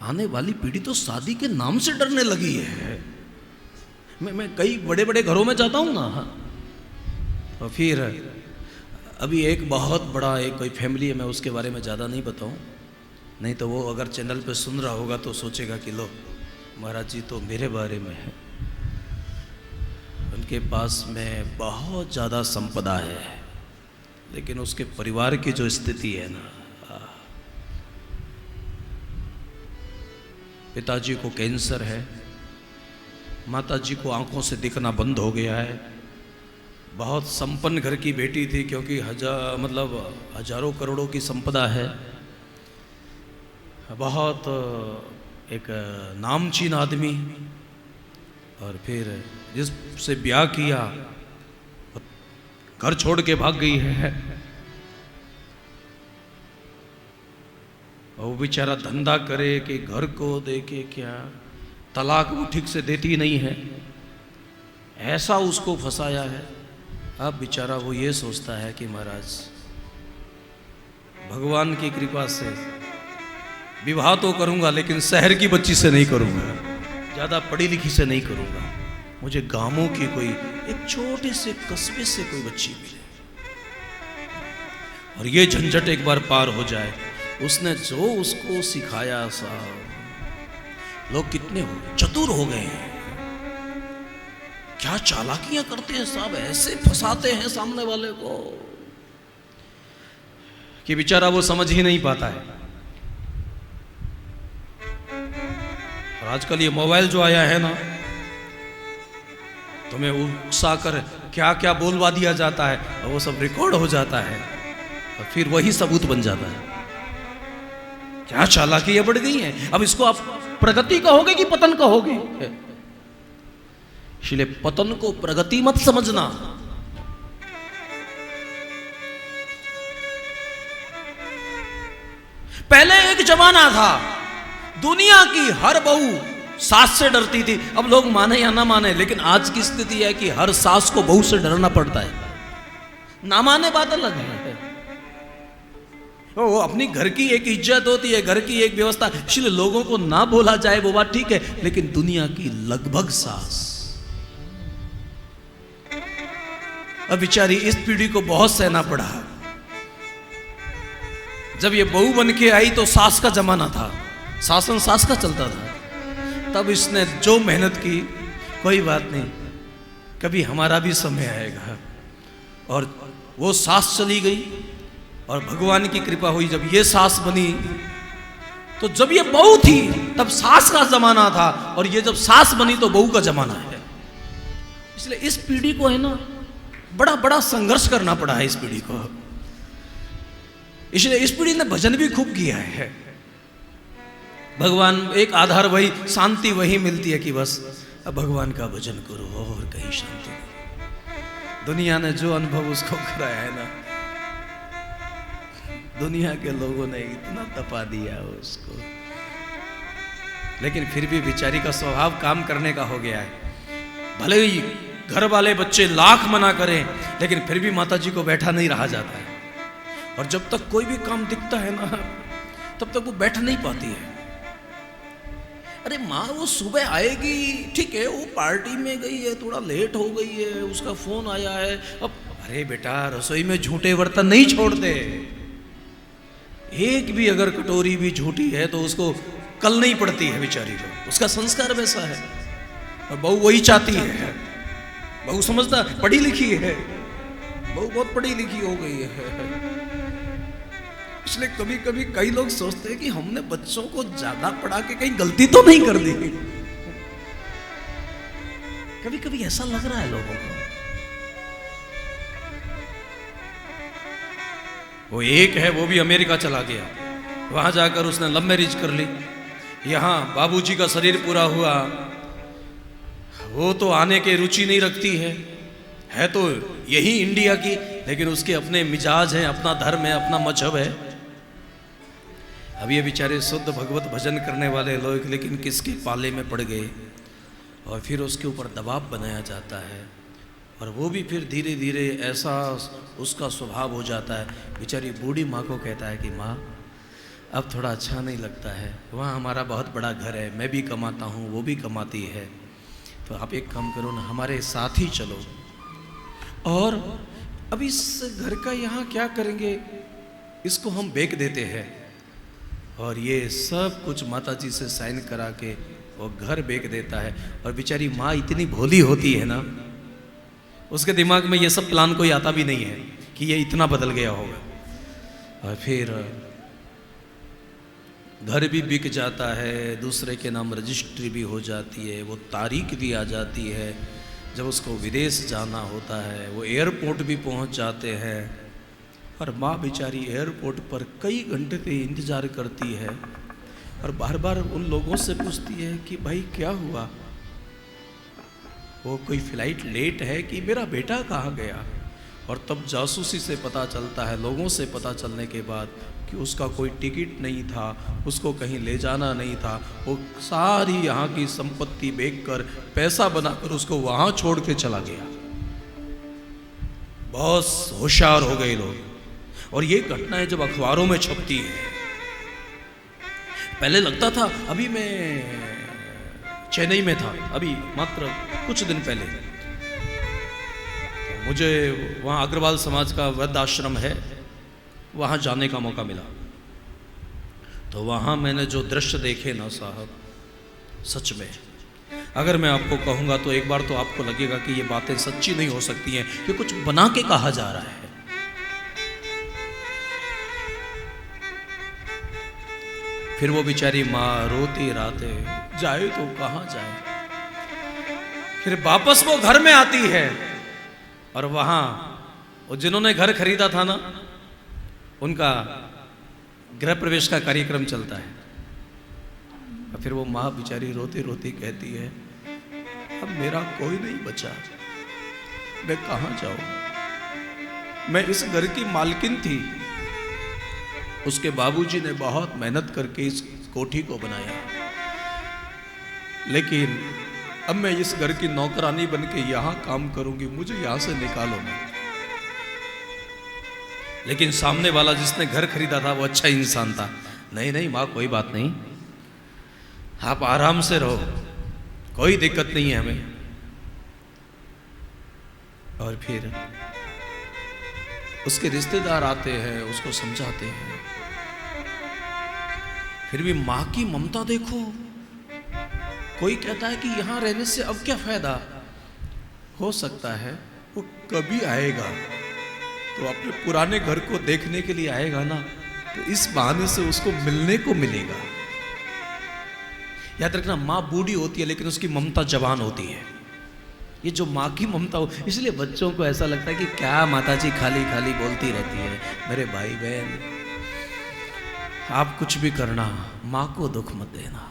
आने वाली पीढ़ी तो शादी के नाम से डरने लगी है। मैं कई बड़े बड़े घरों में जाता हूँ ना, और फिर अभी एक बहुत बड़ा एक कोई फैमिली है, मैं उसके बारे में ज़्यादा नहीं बताऊँ, नहीं तो वो अगर चैनल पे सुन रहा होगा तो सोचेगा कि लो महाराज जी तो मेरे बारे में है। उनके पास में बहुत ज़्यादा संपदा है, लेकिन उसके परिवार की जो स्थिति है ना, पिताजी को कैंसर है, माताजी को आंखों से दिखना बंद हो गया है। बहुत संपन्न घर की बेटी थी, क्योंकि हजारों करोड़ों की संपदा है। बहुत एक नामचीन आदमी, और फिर जिससे ब्याह किया घर छोड़ के भाग गई है। और वो बेचारा धंधा करे कि घर को देके क्या, तलाक वो ठीक से देती नहीं है, ऐसा उसको फंसाया है। अब बेचारा वो ये सोचता है कि महाराज भगवान की कृपा से विवाह तो करूंगा, लेकिन शहर की बच्ची से नहीं करूंगा, ज़्यादा पढ़ी लिखी से नहीं करूंगा, मुझे गांवों की कोई एक छोटे से कस्बे से कोई बच्ची मिले और ये झंझट एक बार पार हो जाए। उसने जो उसको सिखाया साहब, लोग कितने चतुर हो गए हैं, क्या चालाकियां करते हैं साहब, ऐसे फंसाते हैं सामने वाले को कि बेचारा वो समझ ही नहीं पाता है। और आजकल ये मोबाइल जो आया है ना, तुम्हें उकसा कर क्या क्या बोलवा दिया जाता है, और वो सब रिकॉर्ड हो जाता है, और फिर वही सबूत बन जाता है। क्या चालाकियां बढ़ गई हैं। अब इसको आप प्रगति कहोगे कि पतन कहोगे? इसलिए पतन को प्रगति मत समझना। पहले एक जमाना था, दुनिया की हर बहू सास से डरती थी। अब लोग माने या ना माने, लेकिन आज की स्थिति है कि हर सास को बहू से डरना पड़ता है। ना माने बात अलग है, वो अपनी घर की एक इज्जत होती है, घर की एक व्यवस्था, इसलिए लोगों को ना बोला जाए वो बात ठीक है, लेकिन दुनिया की लगभग सास। अब बेचारी इस पीढ़ी को बहुत सहना पड़ा। जब ये बहू बन के आई तो सास का जमाना था, शासन सास का चलता था। तब इसने जो मेहनत की, कोई बात नहीं, कभी हमारा भी समय आएगा। और वो सास चली गई, और भगवान की कृपा हुई जब ये सास बनी। तो जब ये बहू थी तब सास का जमाना था, और ये जब सास बनी तो बहू का जमाना है। इसलिए इस पीढ़ी को है ना बड़ा बड़ा संघर्ष करना पड़ा है इस पीढ़ी को। इसलिए इस पीढ़ी ने भजन भी खूब किया है। भगवान एक आधार वही, शांति वही मिलती है कि बस अब भगवान का भजन करो और कहीं शांति नहीं। दुनिया ने जो अनुभव उसको कराया है ना, दुनिया के लोगों ने इतना तपा दिया उसको, लेकिन फिर भी बेचारी का स्वभाव काम करने का हो गया है। भले ही घर वाले बच्चे लाख मना करें, लेकिन फिर भी माता जी को बैठा नहीं रहा जाता है। और जब तक कोई भी काम दिखता है ना, तब तक वो बैठ नहीं पाती है। अरे माँ वो सुबह आएगी, ठीक है, वो पार्टी में गई है, थोड़ा लेट हो गई है, उसका फोन आया है। अब अरे बेटा रसोई में झूठे बर्तन नहीं छोड़ते, एक भी अगर कटोरी भी झूठी है तो उसको कल नहीं पड़ती है बेचारी को, उसका संस्कार वैसा है। और बहू वही चाहती है, बहू समझता पढ़ी लिखी है, बहू बहुत पढ़ी लिखी हो गई है। इसलिए कभी कभी कई लोग सोचते हैं कि हमने बच्चों को ज्यादा पढ़ा के कहीं गलती तो नहीं कर दी। कभी कभी ऐसा लग रहा है लोगों को। वो एक है, वो भी अमेरिका चला गया, वहां जाकर उसने लव मैरिज कर ली। यहाँ बाबूजी का शरीर पूरा हुआ, वो तो आने के रुचि नहीं रखती है तो यही इंडिया की, लेकिन उसके अपने मिजाज हैं, अपना धर्म है, अपना मजहब है। अब ये बेचारे शुद्ध भगवत भजन करने वाले लोग, लेकिन किसके पाले में पड़ गए, और फिर उसके ऊपर दबाव बनाया जाता है, और वो भी फिर धीरे धीरे ऐसा उसका स्वभाव हो जाता है। बेचारी बूढ़ी माँ को कहता है कि माँ अब थोड़ा अच्छा नहीं लगता है। वहाँ हमारा बहुत बड़ा घर है, मैं भी कमाता हूँ, वो भी कमाती है, तो आप एक काम करो ना, हमारे साथ ही चलो। और अब इस घर का यहाँ क्या करेंगे, इसको हम बेच देते हैं। और ये सब कुछ माता जी से साइन करा के वो घर बेच देता है। और बेचारी माँ इतनी भोली होती है ना, उसके दिमाग में ये सब प्लान कोई आता भी नहीं है कि ये इतना बदल गया होगा। और फिर घर भी बिक जाता है, दूसरे के नाम रजिस्ट्री भी हो जाती है, वो तारीख भी आ जाती है। जब उसको विदेश जाना होता है, वो एयरपोर्ट भी पहुंच जाते हैं। और माँ बेचारी एयरपोर्ट पर कई घंटे से इंतज़ार करती है और बार बार उन लोगों से पूछती है कि भाई क्या हुआ, वो कोई फ्लाइट लेट है कि मेरा बेटा कहाँ गया। और तब जासूसी से पता चलता है, लोगों से पता चलने के बाद, कि उसका कोई टिकट नहीं था, उसको कहीं ले जाना नहीं था, वो सारी यहाँ की संपत्ति बेचकर पैसा बनाकर उसको वहाँ छोड़ के चला गया। बहुत होशियार हो गए लोग। और ये घटनाएं जब अखबारों में छपती है, पहले लगता था, अभी मैं चेन्नई में था, अभी मात्र कुछ दिन पहले, तो मुझे वहाँ अग्रवाल समाज का वृद्ध आश्रम है, वहाँ जाने का मौका मिला। तो वहाँ मैंने जो दृश्य देखे ना साहब, सच में अगर मैं आपको कहूँगा तो एक बार तो आपको लगेगा कि ये बातें सच्ची नहीं हो सकती हैं, कि कुछ बना के कहा जा रहा है। फिर वो बेचारी माँ रोती राते जाए तो कहाँ जाए। फिर वापस वो घर में आती है और वहाँ वो जिन्होंने घर खरीदा था ना, उनका गृह प्रवेश का कार्यक्रम चलता है। और फिर वो माँ बेचारी रोती रोती कहती है, अब मेरा कोई नहीं बचा, मैं कहाँ जाऊँ। मैं इस घर की मालकिन थी, उसके बाबूजी ने बहुत मेहनत करके इस कोठी को बनाया, लेकिन अब मैं इस घर की नौकरानी बन के यहाँ काम करूंगी, मुझे यहाँ से निकालो मत। लेकिन सामने वाला जिसने घर खरीदा था वो अच्छा इंसान था। नहीं नहीं माँ, कोई बात नहीं, आप आराम से रहो, कोई दिक्कत नहीं है हमें। और फिर उसके रिश्तेदार आते हैं, उसको समझाते हैं, फिर भी माँ की ममता देखो। कोई कहता है कि यहां रहने से अब क्या फायदा, हो सकता है वो कभी आएगा तो अपने पुराने घर को देखने के लिए आएगा ना, तो इस बहाने से उसको मिलने को मिलेगा। याद रखना, माँ बूढ़ी होती है लेकिन उसकी ममता जवान होती है। ये जो माँ की ममता हो, इसलिए बच्चों को ऐसा लगता है कि क्या माताजी खाली खाली बोलती रहती है। मेरे भाई बहन, आप कुछ भी करना, माँ को दुख मत देना।